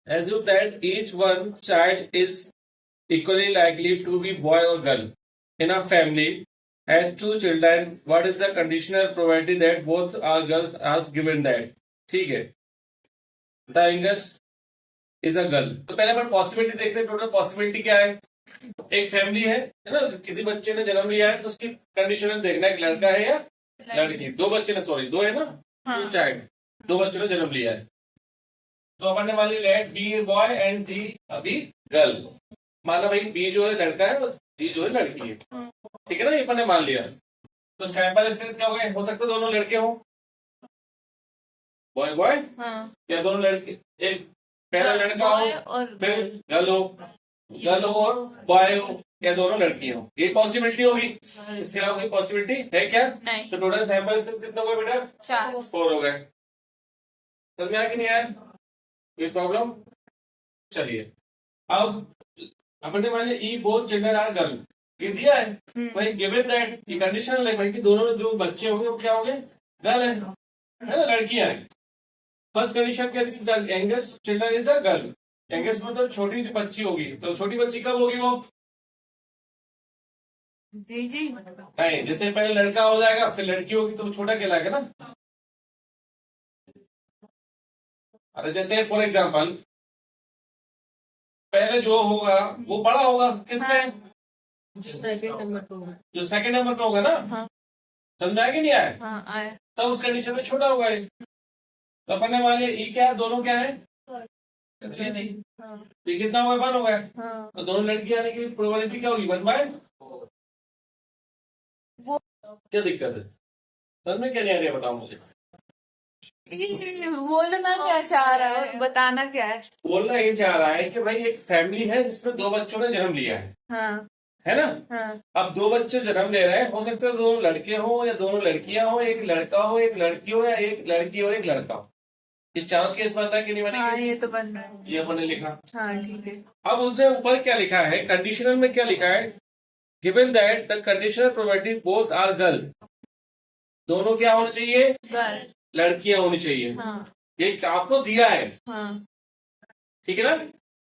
assume that each one child is equally likely to be boy or girl. In a family has two children, what is the conditional probability that both are girls as given that? ठीक है, the youngest is a girl. तो पहले अपन possibility देखते हैं. Total possibility क्या है? एक family है ना, किसी बच्चे ने जन्म लिया है तो उसकी कंडीशन देखना है, एक लड़का है या लड़की. दो बच्चे ने, सॉरी दो है ना, टू चाइल्ड, दो बच्चों ने जन्म लिया है. तो अपन ने मान ली लेट बी बॉय एंड जी अभी गर्ल. माना भाई बी जो है लड़का है और जी जो है लड़की है. ठीक है ना, ये अपन ने मान लिया. तो सैंपल स्पेस क्या हो गया? हो सकता है दोनों लड़के हो, बॉय बॉय, या दोनों लड़के, एक पहला लड़का हो फिर गर्ल हो, गर्ल हो और बॉय हो, या दोनों लड़की हो. ये पॉसिबिलिटी होगी. इसके अलावा कोई पॉसिबिलिटी है क्या? नहीं. तो टोटल सैंपल स्पेस कितना हुआ बेटा? 4 हो गए. समझ में आया कि नहीं आया? कोई प्रॉब्लम? चलिए अब अपन ने मान लिया ई बोथ चिल्ड्रन आर गर्ल. ये दिया है भाई, गिवन दैट, ये कंडीशनल है भाई कि दोनों जो बच्चे होंगे वो क्या होंगे? गर्ल है ना, लड़कियां हैं. फर्स्ट कंडीशन क्या थी? Youngest children is a girl. Youngest मतलब छोटी जो बच्ची होगी. तो छोटी बच्ची कब होगी वो? जी नहीं, जैसे पहले लड़का हो जाएगा फिर लड़की होगी तो छोटा कहलाएगा ना. अरे जैसे फॉर एग्जाम्पल पहले जो होगा वो बड़ा होगा किससे? जो सेकंड नंबर पे होगा ना. समझ आया कि नहीं आया? आया. तब उस कंडीशन में छोटा होगा ये. तो अपन ने मान लिया ई क्या है, दोनों क्या है? नहीं, ये कितना होगा? 1 हो गया. तो दोनों लड़की आने की प्रोबेबिलिटी क्या होगी? 1/. क्या दिक्कत है? समझ में क्या नहीं आ रहा? बताओ मुझे. बोलना क्या चाह रहा है, बताना क्या है? बोलना ये चाह रहा है कि भाई एक फैमिली है जिसमें 2 बच्चों ने जन्म लिया है. है ना? अब 2 बच्चे जन्म ले रहे हैं. हो सकता है दोनों लड़के हो या दोनों लड़कियां हो, एक लड़का हो एक लड़की हो, या एक लड़की हो एक लड़का हो. ये चारों केस बन रहा है कि नहीं बनेगा? ये तो बन रहा है. ये अपने लिखा. ठीक है. अब उसने ऊपर क्या लिखा है? कंडीशनल में क्या लिखा है? Given that the conditional probability both are girl. दोनों क्या होना चाहिए? गर्ल. लड़कियां होनी चाहिए. ये आपको दिया है. ठीक है ना.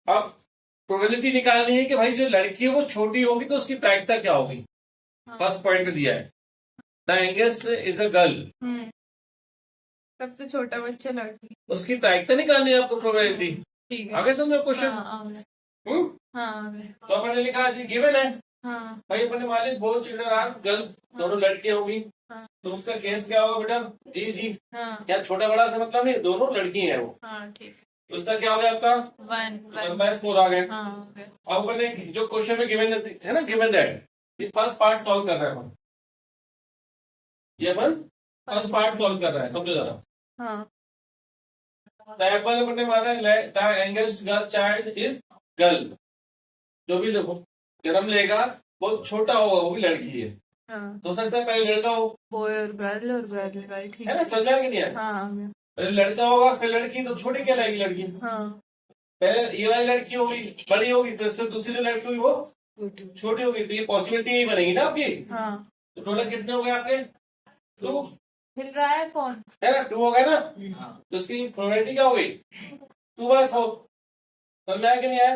अब प्रोबेबिलिटी निकालनी है कि भाई जो लड़की है वो छोटी होगी तो उसकी प्रायिकता क्या होगी. फर्स्ट पॉइंट में दिया है the youngest is a girl. सबसे छोटा बच्चा लड़की. उसकी प्रायिकता निकालनी है आपको, प्रोबेबिलिटी. ठीक है. आगे समझो क्वेश्चन. तो अपन ने लिखा जी गिवन है. भाई अपन ने मान लिया बोथ चिल्ड्रन आर गर्ल, दोनों लड़कियां होंगी. तो उसका केस क्या होगा बेटा? जी जी. क्या छोटा बड़ा से मतलब नहीं, दोनों लड़की है वो. ठीक है. तो उसका क्या हो गया आपका? 1/4 आ गया. अब अपन ने जो क्वेश्चन में गिवन है ना, गिवन दैट, ये फर्स्ट पार्ट सॉल्व कर रहे हैं अपन. ये अपन फर्स्ट पार्ट सॉल्व कर रहे हैं. समझो जरा. अपन ने माना the youngest girl child is girl. जो भी देखो जन्म लेगा वो छोटा होगा, वो भी लड़की है. तो सकता है पहले लड़का हो, बॉय और गर्ल और गर्ल. ठीक है ना? समझा कि नहीं है? पहले लड़का होगा फिर लड़की, तो छोटी क्या लगेगी लड़की. पहले ये वाली लड़की होगी बड़ी होगी तो इससे दूसरी जो लड़की हुई वो छोटी होगी. तो ये पॉसिबिलिटी यही बनेगी ना आपकी. तो टोटल कितने हो गए आपके? 2. हिल रहा है कौन? है ना, 2 हो गए ना. तो उसकी प्रोबेबिलिटी क्या हो गई? 2/4. समझ आया कि नहीं आया?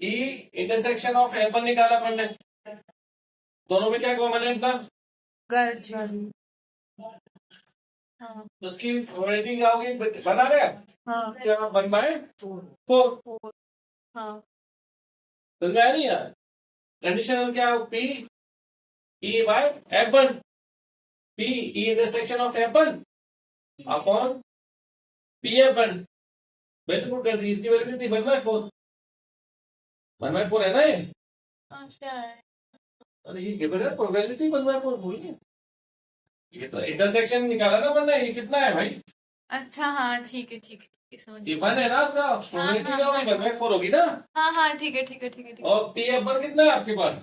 ई इंटरसेक्शन ऑफ एप्पल निकाला अपन ने. दोनों में क्या कॉमन है इनका? गर्ल. उसकी प्रोबेबिलिटी क्या होगी? बना गया. क्या 1/4. समझ आया नहीं यार? कंडीशनल क्या हो? P E bye Apple. P E intersection of Apple upon P Apple. Value put कर दी. इसकी वैल्यू कितनी? 1/4. 1/4 है ना ये? अच्छा है. अरे ये गिवन है, प्रोबेबिलिटी 1/4 भूल गए. ये तो इंटरसेक्शन निकाला ना वरना. ये कितना है भाई? अच्छा. ठीक है. ये 1 है ना आपका. प्रोबेबिलिटी क्या होगी? 1/4 होगी ना. ठीक है. और पी एप्पल कितना है आपके पास?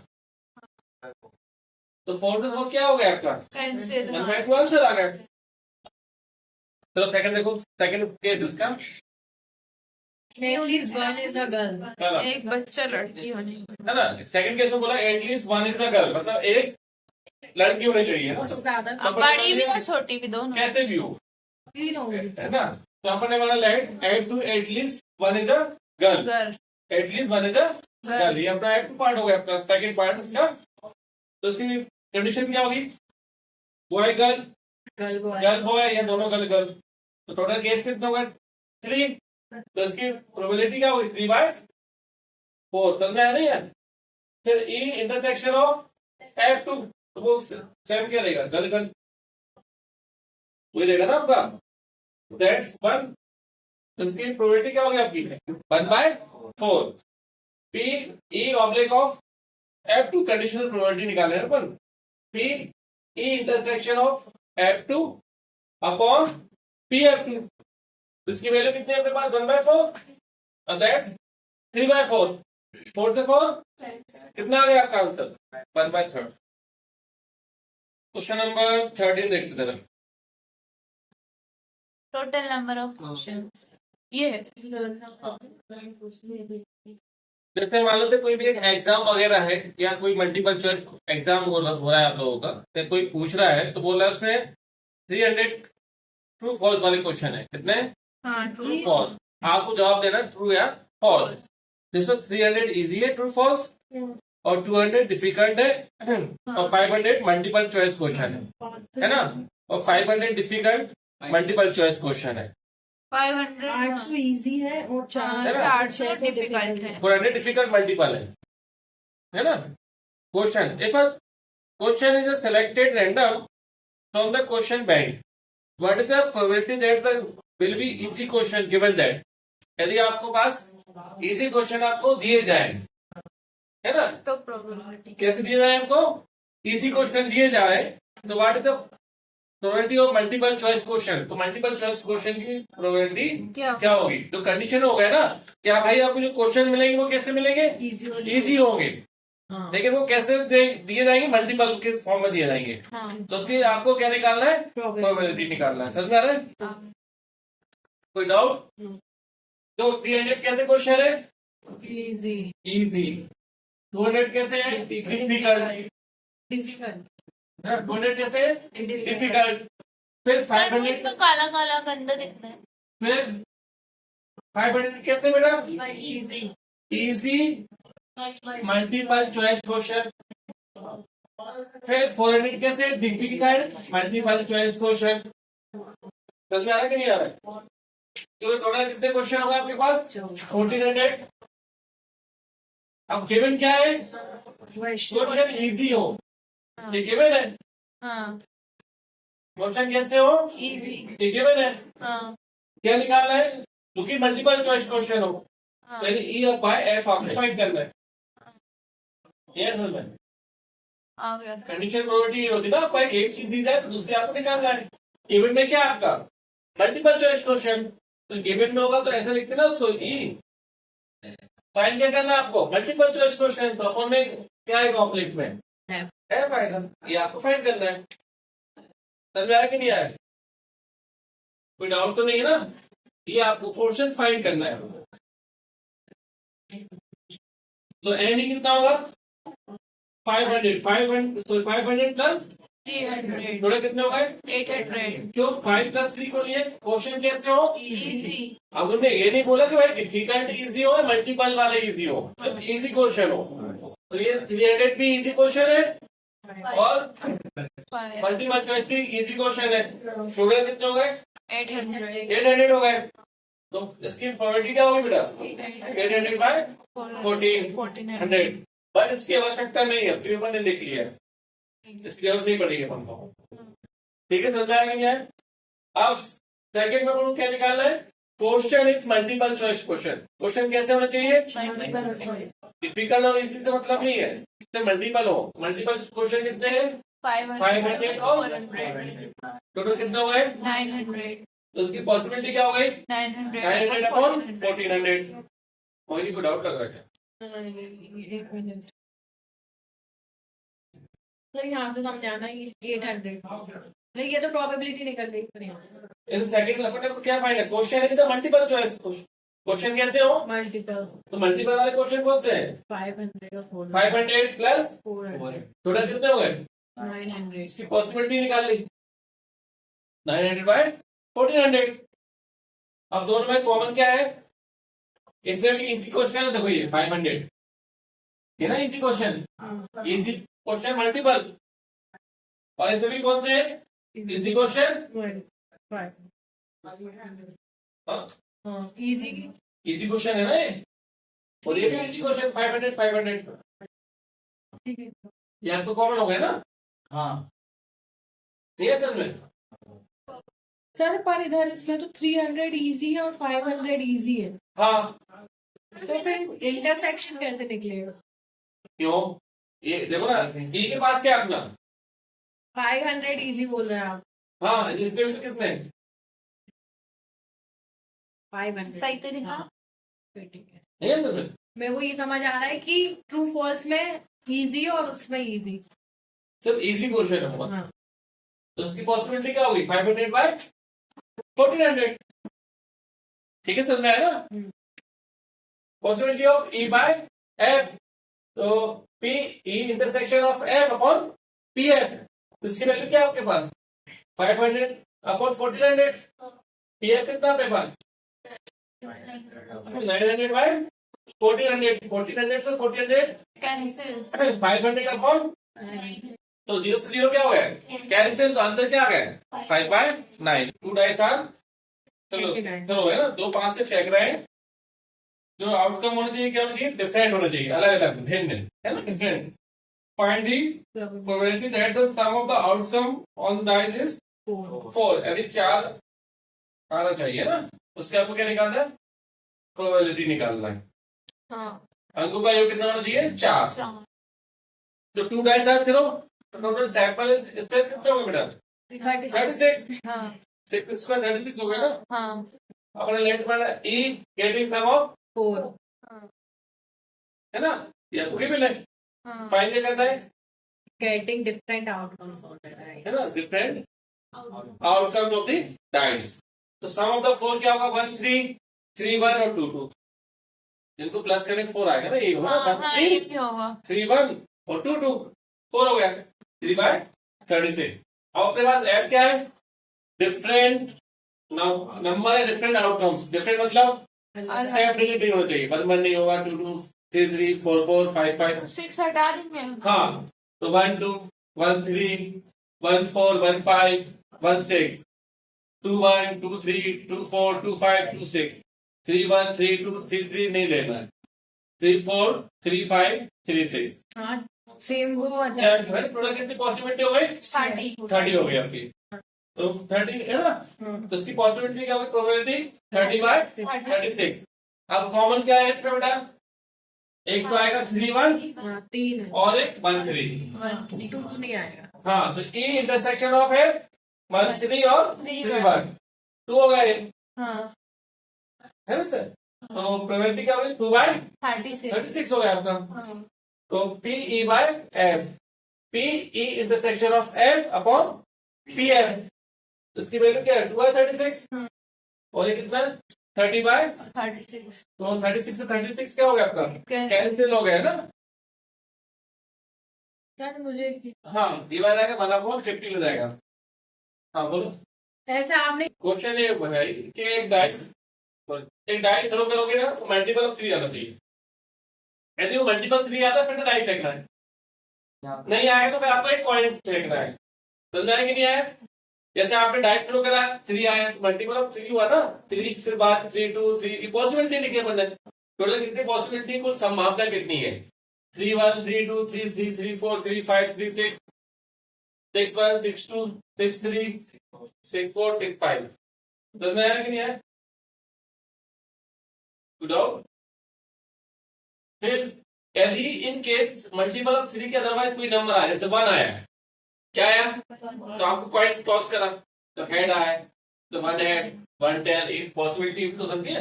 तो 4 से 4 क्या हो गया आपका? 1/4 आंसर आ गया. चलो सेकंड देखो. सेकंड केस इसका एटलीस्ट 1 इज अ गर्ल. एक बच्चा लड़की होनी है ना. सेकंड केस में बोला एटलीस्ट 1 इज अ गर्ल, मतलब एक लड़की होनी चाहिए ना. बड़ी भी और छोटी भी दोनों. कैसे भी हो, तीन होंगी है ना. तो अपन ने बोला let add to at least one is a girl, girl at least one is a girl. ये अपना एक्ट पार्ट हो गया, अपना सेकंड पार्ट क्या, तो उसकी कंडीशन क्या होगी, boy girl, girl boy girl boy या दोनों गर्ल गर्ल। तो टोटल केस कितना होगा, 3। तो इसकी प्रोबेबिलिटी क्या होगी, 3/4। समझ में आया नहीं है। फिर ई इंटरसेक्शन ऑफ F2, तो वो सेम क्या देगा, गर्ल गर्ल वही देगा ना आपका, दैट्स 1। तो इसकी प्रोबेबिलिटी क्या होगी आपकी, 1/4। P E oblique of F2 conditional probability निकाले हैं अपन, P E intersection of F2 upon P F2। इसकी वैल्यू कितनी है अपने पास, 1/4 दैट्स 3/4। 4 से 4 कितना आ गया आपका आंसर, 1/3। क्वेश्चन नंबर 13 देखते जरा। टोटल नंबर ऑफ क्वेश्चंस ये है। जैसे मान लो कोई भी एक एग्जाम वगैरह है या कोई मल्टीपल चॉइस एग्जाम हो रहा है आप लोगों का, तो कोई पूछ रहा है तो बोल रहा है उसमें 300 ट्रू फॉल्स वाले क्वेश्चन है, कितने, हाँ ट्रू फॉल्स। आपको जवाब देना ट्रू या फॉल्स, जिसमें 300 इजी है ट्रू फॉल्स, और 200 डिफिकल्ट है, और 500 मल्टीपल चॉइस क्वेश्चन है ना, और 500 डिफिकल्ट मल्टीपल चॉइस क्वेश्चन है। 500 800 इजी है और 400 डिफिकल्ट है। 400 डिफिकल्ट मल्टीपल है ना। Question, if a question is selected random from the question bank, what is the probability that the will be easy question given that. यदि आपको पास easy question आपको दिए जाए, है ना, तो प्रोबेबिलिटी कैसे दिए जाए आपको, इजी क्वेश्चन दिए जाए, तो what is the probability of multiple choice question. तो मल्टीपल चॉइस क्वेश्चन की प्रोबेबिलिटी क्या होगी, तो कंडीशन हो गया ना, क्या भाई आपको जो क्वेश्चन मिलेंगे वो कैसे मिलेंगे, इजी होंगे, लेकिन वो कैसे दिए जाएंगे, मल्टीपल के फॉर्म में दिए जाएंगे। तो उसके आपको क्या निकालना है, प्रोबेबिलिटी निकालना है। समझ में आ रहा है, कोई डाउट। तो 300 कैसे क्वेश्चन है, इजी। 200 कैसे है, डिफिकल्ट। 200 कैसे है, डिफिकल्ट। फिर 500, इसमें काला काला गंदा दिखता है। फिर 500 कैसे बेटा, इजी मल्टीपल चॉइस क्वेश्चन। फिर 400 कैसे, डिफिकल्ट मल्टीपल चॉइस क्वेश्चन। समझ में आ रहा है कि नहीं आ रहा है। तो टोटल कितने क्वेश्चन होंगे आपके पास, 1400। अब गिवन क्या है, क्वेश्चन इजी हो, ये गिवन है। हाँ क्वेश्चन कैसे हो, इजी। ये गिवन है। हाँ क्या निकालना है, क्योंकि मल्टीपल चॉइस क्वेश्चन हो, हाँ यानी ई और बाय एफ आपने फाइंड करना है। ये समझ में आ गया। कंडीशन प्रोबेबिलिटी ये होती है ना, आपको एक चीज दी जाए तो दूसरी आपको निकालना है। गिवन में क्या है आपका, मल्टीपल चॉइस क्वेश्चन, तो गिवन में होगा तो ऐसा लिखते ना उसको, ई फाइंड क्या करना है आपको, मल्टीपल चॉइस क्वेश्चन, तो अपन में क्या है कॉम्प्लेक्स में एफ आएगा, ये आपको फाइंड करना है। समझ आया कि नहीं आया, कोई डाउट तो नहीं है ना, ये आपको पोर्शन फाइंड करना है। तो एन ही कितना होगा, 500 प्लस 300 थोड़े कितने हो गए, 800 क्यों 5 प्लस 3 को लिए क्वेश्चन कैसे हो, इजी। अब उन्होंने ये नहीं बोला कि भाई डिफिकल्ट इजी हो, मल्टीपल वाले इजी हो, इजी क्वेश्चन हो। तो ये 300 भी इजी क्वेश्चन है, और मल्टीपल चॉइस भी इजी क्वेश्चन है। टोटल कितने हो गए, 800 हो गए। तो इसकी प्रोबेबिलिटी क्या होगी बेटा, 800/1400। पर इसकी आवश्यकता नहीं है, फिर मैंने लिख लिया है, इसकी जरूरत नहीं पड़ेगी अपन को। ठीक है, समझ आएगा नहीं है। अब सेकंड में अपन क्या निकालना है, question is multiple choice question. Question कैसे होना चाहिए, डिफिकल्ट और इजी से मतलब नहीं है, इससे मल्टीपल हो। मल्टीपल क्वेश्चन कितने हैं, 500 और 400 टोटल कितने हो गए, 900 तो उसकी पॉसिबिलिटी क्या हो गई, 900 अपॉन 1400। कोई को डाउट लग रहा है क्या, सर यहाँ से समझ आना ये 800 नहीं, ये तो प्रोबेबिलिटी निकल गई पर यहाँ इन सेकंड अपन को क्या फाइंड है, question is the multiple choice question कैसे हो, मल्टीपल तो मल्टीपल वाले क्वेश्चन बोलते हैं 500 और 500 प्लस 400 टोटल कितने हो गए, 900 इसकी पॉसिबिलिटी निकाल ली 900/1400। अब दोनों में कॉमन क्या है, इसमें भी इजी क्वेश्चन है, देखो ये 500 ये ना easy question, easy question multiple, और इसमें भी कौन से easy question, easy easy question है ना ये, और ये भी इजी क्वेश्चन 500 ठीक है। ये आपको कॉमन हो गया ना। हाँ ठीक है सर में, सर पर इधर इसमें तो 300 इजी है और 500 इजी है, हाँ तो फिर इंटरसेक्शन कैसे निकलेगा? क्यों, ये देखो ना ई के पास क्या अपना, 500 इजी बोल रहे हैं आप? हाँ इसके भी कितने, 500 सही तो लिखा। ठीक है। ठीक है सर में, मेरे को ये समझ आ रहा है कि ट्रू फॉल्स में इजी और उसमें इजी। सिर्फ इजी क्वेश्चन है बहुत, हाँ। तो उसकी पॉसिबिलिटी क्या होगी 500 बाय 1400, ठीक है समझ में आया ना। Possibility of E by F, तो P E intersection of F upon P F, तो इसकी वैल्यू क्या है आपके पास 500 अपॉन 1400, पी एफ कितना अपने पास 900 बाय 1400, 1400 से 1400 कैंसिल। 500 अपॉन, तो 0 से 0 क्या हो गया कैंसिल, तो आंसर क्या आ गया 5/9, 2 डाइस आर, चलो 29। चलो है ना, 2 5 से फेंक रहे हैं, जो आउटकम होना चाहिए क्या होना चाहिए डिफरेंट होना चाहिए, अलग अलग भिन्न है ना, different. Find the probability that the sum of the outcome on the dice is 4, यानी 4 आना चाहिए ना, उसके आपको क्या निकालना है प्रोबेबिलिटी निकालना है। हाँ। अंकों का योग कितना होना चाहिए 4, तो 2 डाइस आर 0, तो टोटल सैंपल स्पेस कितना होगा बेटा 36, हाँ 6 स्क्वायर 36 हो गया ना, हाँ। अपने लेफ्ट में ई गेटिंग सम ऑफ 4 है ना, या कोई भी नहीं हाँ। फाइंड क्या करता है गेटिंग डिफरेंट आउटकम्स होता है। है ना, different outcomes of the dice, तो सम ऑफ द 4 क्या होगा 1 3 3 1 और 2 2, इनको प्लस करें 4 आएगा ना, ये होगा हाँ 1 हाँ, ये 3 भी होगा। 3 1 और 2 2, 4 हो गया 3/36। अब अपने पास एफ क्या है डिफरेंट नंबर है, डिफरेंट आउटकम्स, डिफरेंट मतलब सेम डिजिट नहीं होना चाहिए, 1 1 नहीं होगा, 2 2 3 3 4 4 5 5, 6 हटा देंगे। हाँ तो 1 2 1 3 1 4 1 5 1 6 2 1 2 3 2 4 2 5 2 6 3 1 3 2 3 3 नहीं लेना है, 3 4 3 5 3 6, हाँ सेम वो प्रोडक्ट कितनी पॉसिबिलिटी हो गई 30 हो गई आपकी, तो 30 है ना, तो इसकी पॉसिबिलिटी क्या होगी प्रोबेबिलिटी 30/36। अब कॉमन क्या है इसमें बेटा, एक तो आएगा 3 1 हाँ 3 है, और एक 1 3, 2 नहीं आएगा। हाँ तो ई इंटरसेक्शन ऑफ है 1 3 और 3 1, 2 हो गया ये, हाँ। है ना सर, तो प्रोबेबिलिटी क्या होगी 2/36 36। हो गया आपका, हाँ। तो P E by F, P E intersection of F upon P F, इसकी वैल्यू क्या है 2/36, और ये कितना 30/36, तो 36 से 36 क्या हो गया आपका कैंसिल हो गया है ना, सर मुझे हाँ डिवाइड आएगा 1/50 हो जाएगा। हाँ बोलो, ऐसा आपने क्वेश्चन ये है कि एक डाइट थ्रो करोगे ना तो मल्टीपल ऑफ 3 आना चाहिए, यदि वो मल्टीपल 3 आता है फिर तो डाइट फेंकना है, नहीं आएगा तो फिर आपको एक कॉइन फेंकना है, समझ आएगा कि नहीं आया, जैसे आपने डाइट थ्रो करा 3 आया तो मल्टीपल ऑफ 3 हुआ ना, 3 फिर बाद 3 2 3 पॉसिबिलिटी लिखी है अपन ने, टोटल कितनी पॉसिबिलिटी कुल संभावना कितनी है 3 1 3 2 3 3 3 4 3 5 3 6 6 1 6 2 6 3 6 4 6 5, समझ में आया कि नहीं आया, डाउट। फिर यदि इन केस मल्टीपल ऑफ 3 के अदरवाइज कोई नंबर आया, जैसे 1 आया, क्या आया तो आपको कॉइन टॉस करा तो हेड आया, तो 1 हेड 1 टेल, इस पॉसिबिलिटी तो समझिए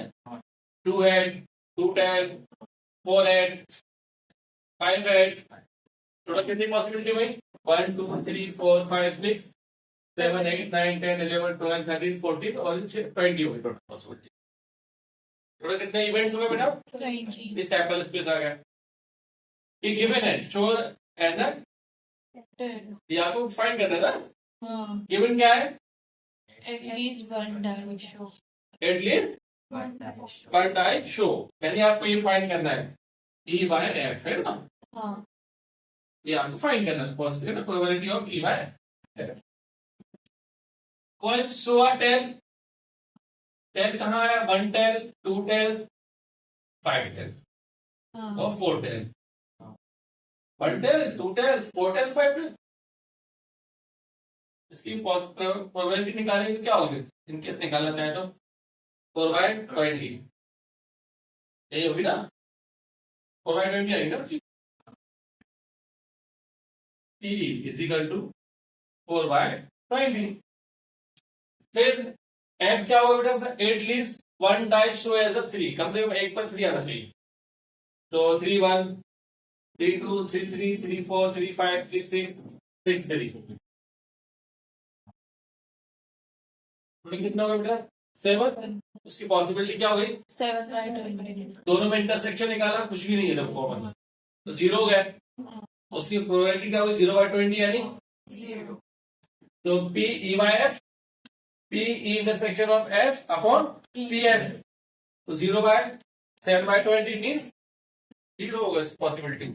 2 head 2 tail 4 head 5 head, total कितनी पॉसिबिलिटी हुई 1 2 3 4 5 6 7 8 9 10 11 12 13 14 और 20 हो गई टोटल पॉसिबिलिटी, टोटल कितने इवेंट्स हुए बेटा, 20। इस सैंपल स्पेस आ गया, ये गिवन है शो एज अ, ये आपको फाइंड करना है ना, हाँ। गिवन क्या है At least one diamond show. At least पर टाइप शो, यानी आपको ये फाइंड करना है ई बाय एफ, है ना? हाँ ये आपको फाइंड करना है, पॉसिबिलिटी ना probability of E by F. कौन शो अ टेल, टेल कहाँ है? 1 टेल, 2 टेल, 5 टेल हाँ और 4 tail. 1 tail, 2 tail, 4 tail, 5 tail. इसकी प्रोबेबिलिटी निकालेंगे तो क्या होगी? इनकेस निकालना चाहे तो 4/20 यही होगी ना, 4/20 आएगी ना। PE is equal to 4/20। फिर एफ क्या होगा बेटा? At least 1 dice show as a 3, कम से कम एक पर 3 आना चाहिए। तो 3 1, 3 2, 3 3, 3 4, 3 5, 3 6, 6 3। कितना होगा बेटा? 7। उसकी पॉसिबिलिटी क्या हो गई? 7/20. दोनों में इंटरसेक्शन निकाला, कुछ भी नहीं है जब कॉमन, तो 0 हो गया। उसकी प्रोबेबिलिटी क्या होगी? 0/20 यानी 0. तो P E by F, P E intersection of F upon P F, तो 0/7/20 मीन्स 0 होगा पॉसिबिलिटी।